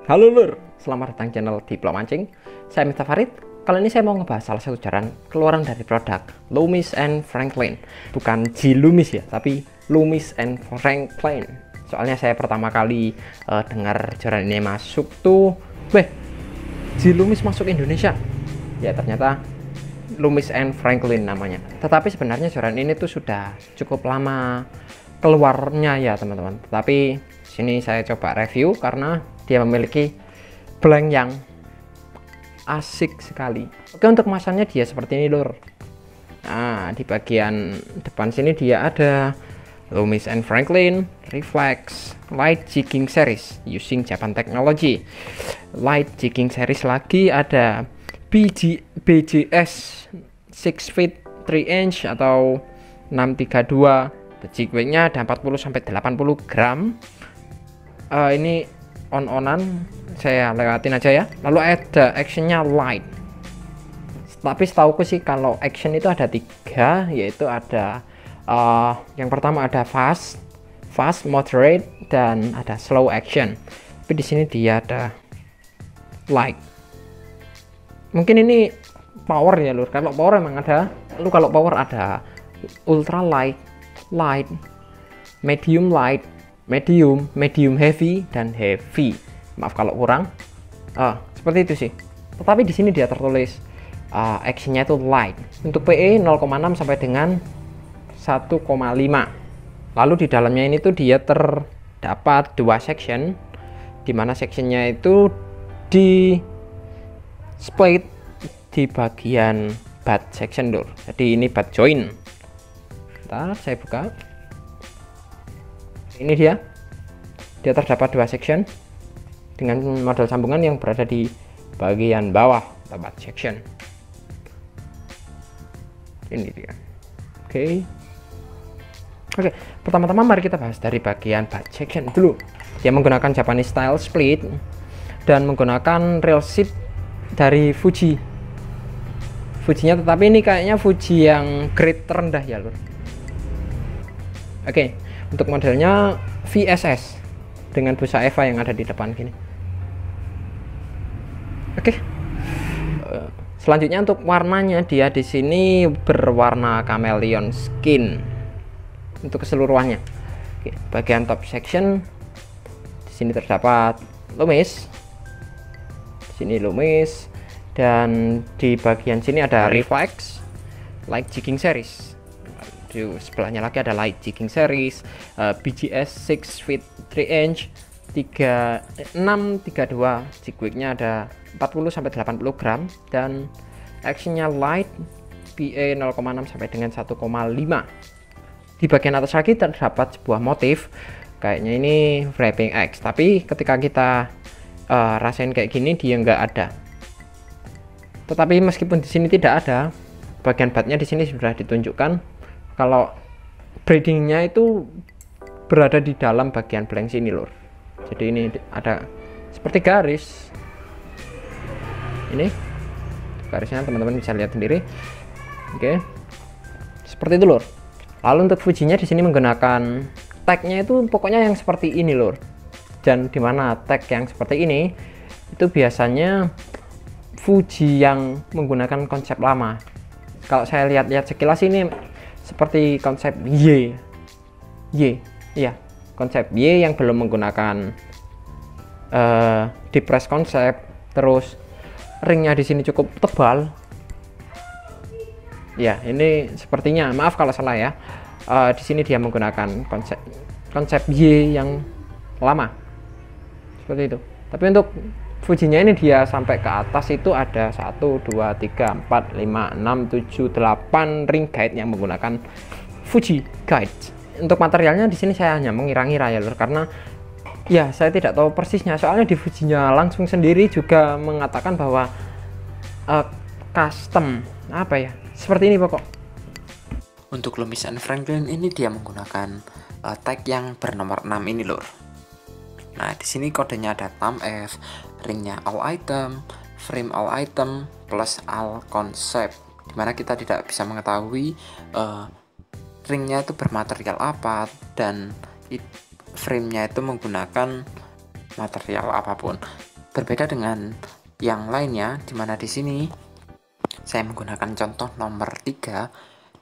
Halo lur, selamat datang channel Diplo Mancing. Saya Miftah Farid. Kali ini saya mau ngebahas salah satu jaran keluaran dari produk Loomis and Franklin. Bukan G Loomis ya, tapi Loomis and Franklin. Soalnya saya pertama kali dengar jaran ini masuk tuh, G Loomis masuk Indonesia. Ya ternyata Loomis and Franklin namanya. Tetapi sebenarnya jaran ini tuh sudah cukup lama keluarnya ya teman-teman. Tetapi sini saya coba review karena dia memiliki blank yang asik sekali. Oke, untuk kemasannya dia seperti ini lur. Nah, di bagian depan sini dia ada Loomis and Franklin Reflex Light Jigging Series using Japan Technology. Light Jigging Series lagi ada BGS 6 feet 3 inch atau 632. Jig weight-nya ada 40 sampai 80 gram. Ini on-onan saya lewatin aja ya. Lalu ada actionnya light, tapi setauku sih kalau action itu ada 3, yaitu ada yang pertama ada fast, moderate, dan ada slow action. Tapi di sini dia ada light. Mungkin ini power ya lur. Kalau power emang ada. Lalu kalau power ada ultra light, medium light, medium heavy, dan heavy. Maaf kalau kurang. Seperti itu sih. Tetapi di sini dia tertulis actionnya itu light. Untuk PE 0,6 sampai dengan 1,5. Lalu di dalamnya ini tuh dia terdapat 2 section, dimana sectionnya itu di split di bagian butt section door. Jadi ini butt joint. Bentar, saya buka. Ini dia terdapat 2 section dengan model sambungan yang berada di bagian bawah tempat section. Ini dia. Oke, pertama-tama mari kita bahas dari bagian butt section dulu. Dia menggunakan Japanese style split dan menggunakan rail seat dari Fujinya, tetapi ini kayaknya Fuji yang grade terendah ya lur. Oke, untuk modelnya VSS dengan busa Eva yang ada di depan gini. Oke. Selanjutnya untuk warnanya, dia di sini berwarna chameleon skin untuk keseluruhannya. Oke, bagian top section di sini terdapat Loomis. Di sini Loomis, dan di bagian sini ada Reflex Light Jigging Series. Di sebelahnya lagi ada Light Jigging Series BGS 6 feet 3 inch 3632. Jig weight-nya ada 40 sampai 80 gram dan actionnya light, PE 0,6 sampai dengan 1,5. Di bagian atas lagi terdapat sebuah motif, kayaknya ini wrapping X, tapi ketika kita rasain kayak gini dia nggak ada. Tetapi meskipun di sini tidak ada, bagian batnya di sini sudah ditunjukkan kalau braidingnya itu berada di dalam bagian blank sini lur. Jadi ini ada seperti garis. Ini garisnya teman-teman bisa lihat sendiri. Oke, seperti itu lur. Lalu untuk Fujinya di sini menggunakan tagnya itu pokoknya yang seperti ini lur. Dan dimana tag yang seperti ini itu biasanya Fuji yang menggunakan konsep lama. Kalau saya lihat-lihat sekilas ini seperti konsep Y, iya, konsep Y yang belum menggunakan depress konsep. Terus ringnya di sini cukup tebal. Ya, ini sepertinya, maaf kalau salah ya. Di sini dia menggunakan konsep Y yang lama, seperti itu. Tapi untuk Fujinya ini dia sampai ke atas itu ada 1, 2, 3, 4, 5, 6, 7, 8 ring guide yang menggunakan Fuji guide. Untuk materialnya di sini saya hanya mengira-ngira ya lur, karena ya saya tidak tahu persisnya. Soalnya di Fujinya langsung sendiri juga mengatakan bahwa custom apa ya, seperti ini pokok. Untuk Loomis and Franklin ini dia menggunakan tag yang bernomor 6 ini lur. Nah, di sini kodenya ada thumb F, ringnya all item, frame all item, plus all concept. Dimana kita tidak bisa mengetahui ringnya itu bermaterial apa dan framenya itu menggunakan material apapun. Berbeda dengan yang lainnya, dimana di sini saya menggunakan contoh nomor 3,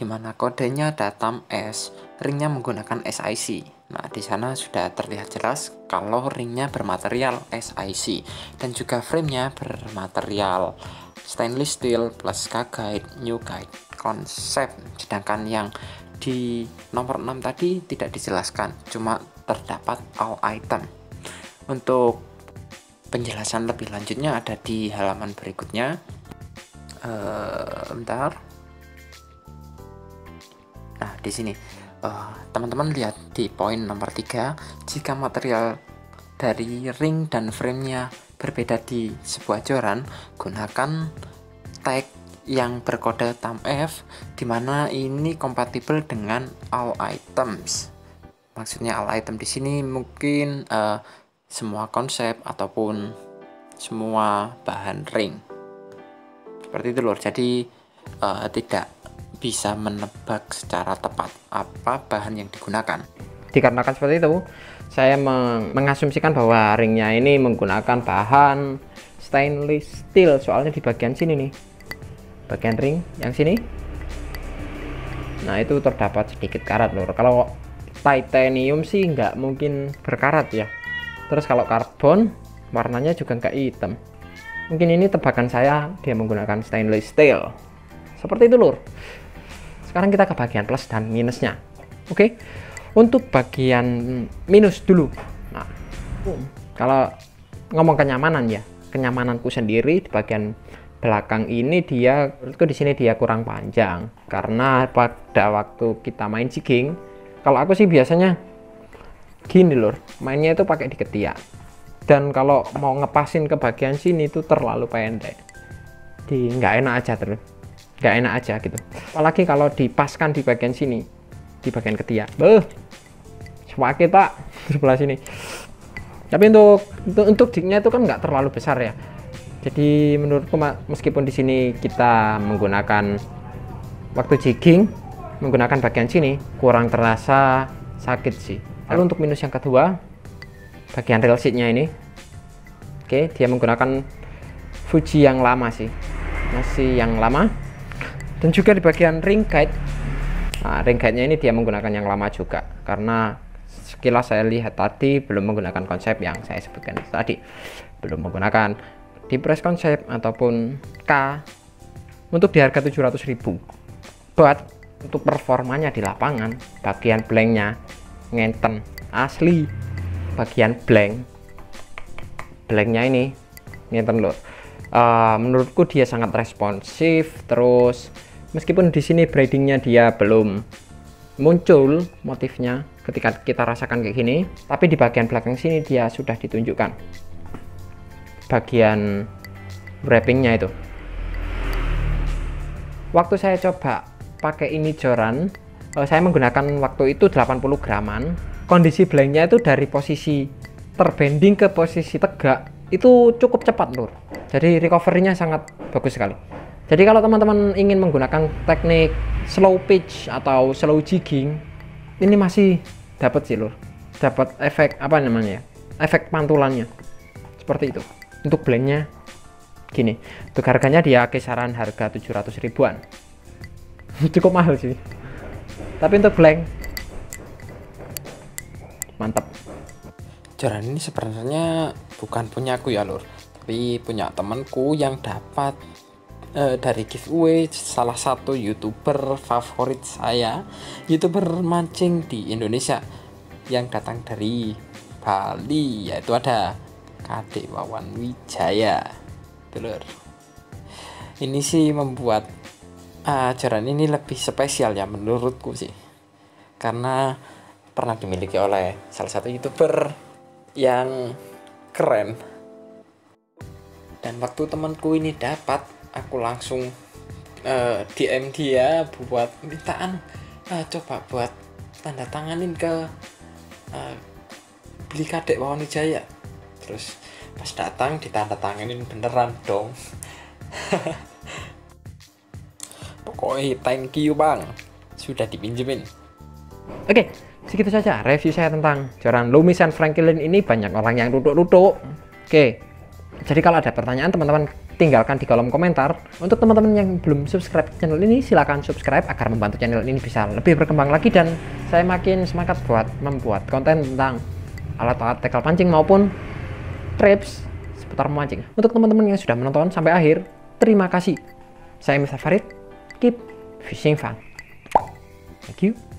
dimana kodenya datam S, ringnya menggunakan SiC. Nah, di sana sudah terlihat jelas kalau ringnya bermaterial SiC dan juga framenya bermaterial stainless steel plus K-guide, new guide, konsep. Sedangkan yang di nomor 6 tadi tidak dijelaskan, cuma terdapat all item. Untuk penjelasan lebih lanjutnya ada di halaman berikutnya. Bentar. Nah, di sini teman-teman lihat di poin nomor 3, jika material dari ring dan framenya berbeda di sebuah joran, gunakan tag yang berkode TAM-F, dimana ini kompatibel dengan all items. Maksudnya all item di sini mungkin semua konsep ataupun semua bahan ring. Seperti itu lur. Jadi tidak bisa menebak secara tepat apa bahan yang digunakan. Dikarenakan seperti itu, saya mengasumsikan bahwa ringnya ini menggunakan bahan stainless steel, soalnya di bagian sini nih, bagian ring yang sini, nah itu terdapat sedikit karat lur. Kalau titanium sih nggak mungkin berkarat ya. Terus kalau karbon warnanya juga nggak hitam. Mungkin ini tebakan saya, dia menggunakan stainless steel. Seperti itu lur. Sekarang kita ke bagian plus dan minusnya. Oke, untuk bagian minus dulu. Nah, kalau ngomong kenyamanan ya, kenyamananku sendiri di bagian belakang ini dia, menurutku di sini dia kurang panjang karena pada waktu kita main jigging, kalau aku sih biasanya gini lur, mainnya itu pakai di ketiak. Dan kalau mau ngepasin ke bagian sini itu terlalu pendek, nggak enak aja terus. Nggak enak aja gitu, apalagi kalau dipaskan di bagian sini, di bagian ketiak, sakit pak sebelah sini. Tapi untuk jignya itu kan nggak terlalu besar ya, jadi menurutku meskipun di sini kita menggunakan waktu jigging menggunakan bagian sini kurang terasa sakit sih. Lalu untuk minus yang kedua, bagian rail seatnya ini, oke, dia menggunakan Fuji yang lama sih, masih yang lama. Dan juga di bagian ring guide, nah, ring guide-nya ini dia menggunakan yang lama juga, karena sekilas saya lihat tadi belum menggunakan konsep yang saya sebutkan tadi, belum menggunakan di press konsep ataupun K untuk di harga 700.000. But untuk performanya di lapangan, bagian blanknya ngenten asli, bagian blanknya ini ngenten loh. Menurutku dia sangat responsif. Terus meskipun di sini braidingnya dia belum muncul motifnya ketika kita rasakan kayak gini, tapi di bagian belakang sini dia sudah ditunjukkan bagian wrappingnya itu. Waktu saya coba pakai ini joran, saya menggunakan waktu itu 80 graman. Kondisi blanknya itu dari posisi terbending ke posisi tegak itu cukup cepat lur, jadi recovery-nya sangat bagus sekali. Jadi kalau teman-teman ingin menggunakan teknik slow pitch atau slow jigging, ini masih dapat sih lur, dapat efek apa namanya, efek pantulannya seperti itu. Untuk blanknya gini, untuk harganya dia kisaran harga 700 ribuan. Cukup mahal sih, tapi untuk blank mantap. Joran ini sebenarnya bukan punyaku ya lur, tapi punya temanku yang dapat dari giveaway salah satu youtuber favorit saya, youtuber mancing di Indonesia yang datang dari Bali, yaitu ada Kadek Wawan Wijaya, lur. Ini sih membuat joran ini lebih spesial ya menurutku sih, karena pernah dimiliki oleh salah satu youtuber yang keren. Dan waktu temanku ini dapat, aku langsung DM dia buat mintaan, coba buat tanda tanganin ke beli Kadek Wawan Wijaya. Terus pas datang ditanda tanganin beneran dong. Pokoknya thank you bang, sudah dipinjemin. Oke, segitu saja review saya tentang joran Loomis and Franklin ini. Banyak orang yang duduk-duduk. Oke, Jadi kalau ada pertanyaan teman-teman tinggalkan di kolom komentar. Untuk teman-teman yang belum subscribe channel ini, silahkan subscribe agar membantu channel ini bisa lebih berkembang lagi dan saya makin semangat buat membuat konten tentang alat-alat tackle pancing maupun traps seputar memancing. Untuk teman-teman yang sudah menonton sampai akhir, terima kasih. Saya Mr. Farid, keep fishing fun. Thank you.